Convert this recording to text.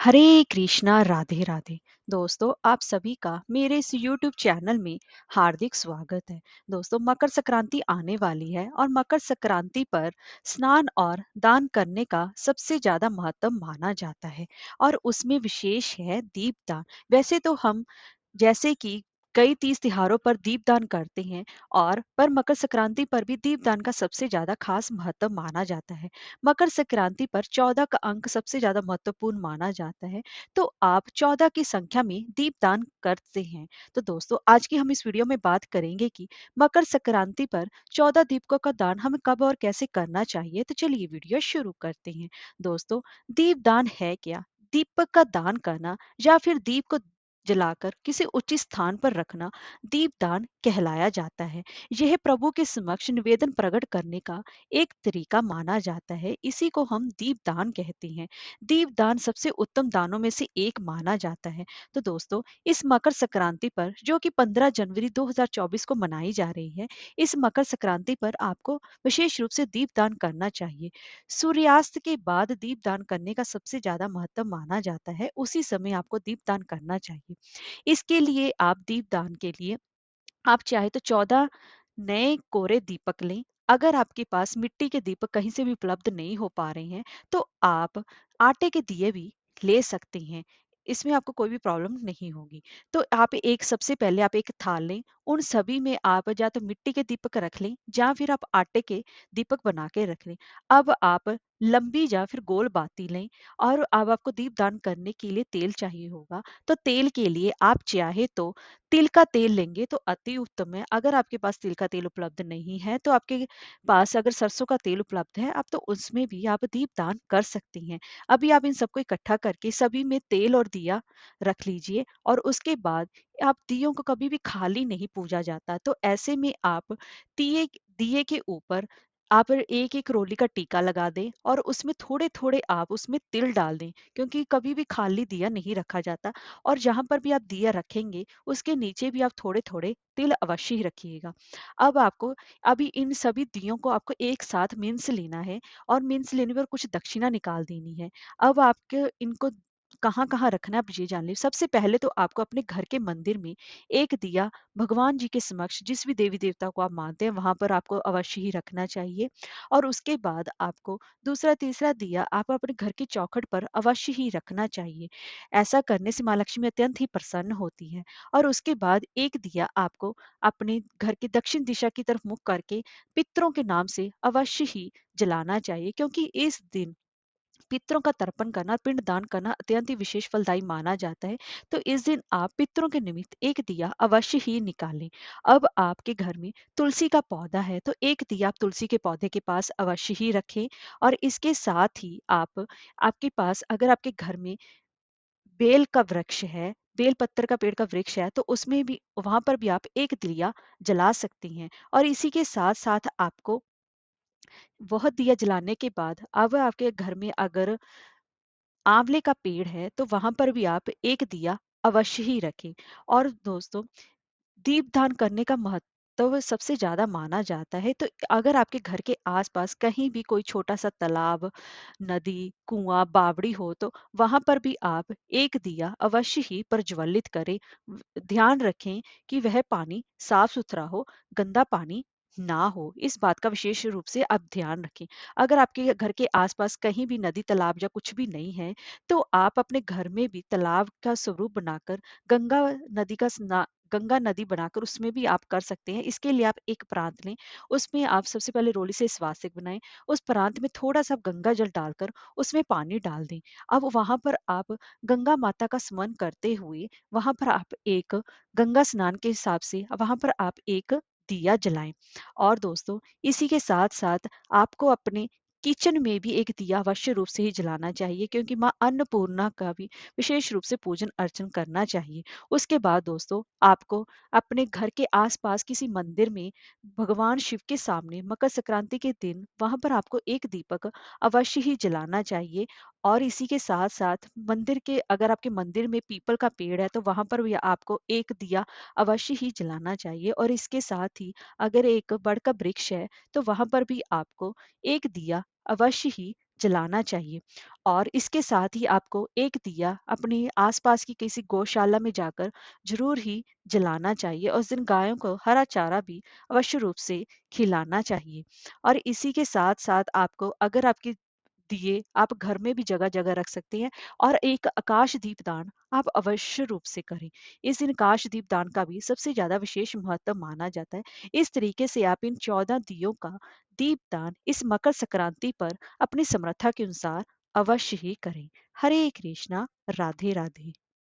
हरे कृष्णा राधे राधे। दोस्तों, आप सभी का मेरे इस यूट्यूब चैनल में हार्दिक स्वागत है। दोस्तों, मकर संक्रांति आने वाली है और मकर संक्रांति पर स्नान और दान करने का सबसे ज्यादा महत्व माना जाता है और उसमें विशेष है दीपदान। वैसे तो हम जैसे कि कई तीज त्योहारों पर दीपदान करते हैं और पर मकर संक्रांति पर भी दीपदान का सबसे ज्यादा खास महत्व माना जाता है। मकर संक्रांति पर 14 का अंक सबसे ज्यादा महत्वपूर्ण माना जाता है। तो आप 14 की संख्या में दीपदान करते हैं। तो दोस्तों, आज की हम इस वीडियो में बात करेंगे कि मकर संक्रांति पर 14 दीपकों का दान हमें कब और कैसे करना चाहिए। तो चलिए वीडियो शुरू करते हैं। दोस्तों, दीपदान है क्या? दीपक का दान करना या फिर दीप को जलाकर किसी उचित स्थान पर रखना दीपदान कहलाया जाता है। यह प्रभु के समक्ष निवेदन प्रकट करने का एक तरीका माना जाता है। इसी को हम दीपदान कहते हैं। दीपदान सबसे उत्तम दानों में से एक माना जाता है। तो दोस्तों, इस मकर संक्रांति पर जो कि 15 जनवरी 2024 को मनाई जा रही है, इस मकर संक्रांति पर आपको विशेष रूप से दीपदान करना चाहिए। सूर्यास्त के बाद दीपदान करने का सबसे ज्यादा महत्व माना जाता है। उसी समय आपको दीपदान करना चाहिए। इसके लिए आप दीपदान के लिए आप चाहे तो 14 नए कोरे दीपक लें। अगर आपके पास मिट्टी के दीपक कहीं से भी उपलब्ध नहीं हो पा रहे हैं, तो आप आटे के दिए भी ले सकते हैं। इसमें आपको कोई भी प्रॉब्लम नहीं होगी। तो आप एक सबसे पहले आप एक थाल लें। उन सभी में आप या तो मिट्टी के दीपक रख लें या फिर आप आटे के दीपक बना के रख लें। अब आप लंबी या फिर गोल बाती लें और अब आपको दीपदान करने के लिए तेल चाहिए होगा। तो तेल के लिए आप चाहे तो तिल का तेल लेंगे तो अति उत्तम है। अगर आपके पास तिल का तेल उपलब्ध नहीं है, तो आपके पास अगर सरसों का तेल उपलब्ध है, आप तो उसमें भी आप दीपदान कर सकती हैं। अभी आप इन सबको इकट्ठा करके सभी में तेल और दिया रख लीजिए और उसके बाद आप दियों को कभी भी खाली नहीं पूजा जाता। तो ऐसे में आप दिए दिए के ऊपर आप एक एक रोली का टीका लगा दें और उसमें थोड़े थोड़े आप उसमें तिल डाल दें, क्योंकि कभी भी खाली दिया नहीं रखा जाता। और जहां पर भी आप दिया रखेंगे, उसके नीचे भी आप थोड़े थोड़े तिल अवश्य ही रखिएगा। अब आपको अभी इन सभी दियों को आपको एक साथ मिन्स लेना है और मिन्स लेने पर कुछ दक्षिणा निकाल देनी है। अब आपके इनको कहाँ कहाँ रखना है आप ये जान लीजिए। सबसे पहले तो आपको अपने घर के मंदिर में एक दिया भगवान जी के समक्ष, जिस भी देवी देवता को आप मानते हैं वहां पर आपको अवश्य ही रखना चाहिए। और उसके बाद आपको दूसरा तीसरा दिया आप अपने घर की चौखट पर अवश्य ही रखना चाहिए। ऐसा करने से माँ लक्ष्मी अत्यंत ही प्रसन्न होती है। और उसके बाद एक दिया आपको अपने घर की दक्षिण दिशा की तरफ मुख करके पितरों के नाम से अवश्य ही जलाना चाहिए, क्योंकि इस दिन पितरों का तर्पण करना, पिंड दान करना अत्यंत ही विशेष फलदायी माना जाता है। तो इस दिन आप पितरों के निमित्त एक दिया अवश्य ही निकालें। अब आपके घर में तुलसी का पौधा है, तो एक दिया आप तुलसी के पौधे के पास अवश्य ही रखें। और इसके साथ ही आप आपके पास अगर आपके घर में बेल का वृक्ष है, बेल पत्तर का पेड़ का वृक्ष है, तो उसमें भी वहां पर भी आप एक दिया जला सकती हैं। और इसी के साथ साथ आपको वह दिया जलाने के बाद अब आपके घर में अगर आंवले का पेड़ है, तो वहां पर भी आप एक दिया अवश्य ही रखें। और दोस्तों, दीपदान करने का महत्व सबसे ज्यादा माना जाता है। तो अगर आपके घर के आसपास कहीं भी कोई छोटा सा तालाब, नदी, कुआं, बावड़ी हो, तो वहां पर भी आप एक दिया अवश्य ही प्रज्वलित करें। ध्यान रखें कि वह पानी साफ सुथरा हो, गंदा पानी ना हो। इस बात का विशेष रूप से आप ध्यान रखें। अगर आपके घर के आसपास कहीं भी नदी, तालाब या कुछ भी नहीं है, तो आप अपने घर में भी तालाब का स्वरूप बनाकर गंगा नदी का गंगा नदी बनाकर उसमें भी आप कर सकते हैं। इसके लिए आप एक प्रांत लें, उसमें आप सबसे पहले रोली से स्वास्तिक बनाएं। उस प्रांत में थोड़ा सा गंगा जल डालकर उसमें पानी डाल दें। अब वहां पर आप गंगा माता का स्मरण करते हुए वहां पर आप एक गंगा स्नान के हिसाब से वहां पर आप एक दिया जलाएं। और दोस्तों, इसी के साथ साथ आपको अपने किचन में भी एक दिया अवश्य रूप से ही जलाना चाहिए, क्योंकि माँ अन्नपूर्णा का भी विशेष रूप से पूजन अर्चन करना चाहिए। उसके बाद दोस्तों, आपको अपने घर के आसपास किसी मंदिर में भगवान शिव के सामने मकर संक्रांति के दिन वहां पर आपको एक दीपक अवश्य ही जलाना चाहिए। और इसी के साथ साथ मंदिर के अगर आपके मंदिर में पीपल का पेड़ है, तो वहां पर भी आपको एक दिया अवश्य ही जलाना चाहिए। और इसके साथ ही अगर एक बड़ का वृक्ष है, तो वहां पर भी आपको एक दिया अवश्य ही जलाना चाहिए। और इसके साथ ही आपको एक दिया अपने आसपास की किसी गौशाला में जाकर ज़रूर ही जलाना चाहिए और उस दिन गायों को हरा चारा भी अवश्य रूप से खिलाना चाहिए। और इसी के साथ-साथ आपको अगर आपके दिए आप घर में भी जगह-जगह रख सकते हैं और एक आकाश दीपदान आप अवश्य रूप से करें। इस दिन आकाश दीपदान का भी सबसे ज़्यादा विशेष महत्व माना जाता है। इस तरीके से आप इन 14 दियों का दीपदान इस मकर संक्रांति पर अपनी समर्था के अनुसार अवश्य ही करें। हरे कृष्णा, राधे राधे।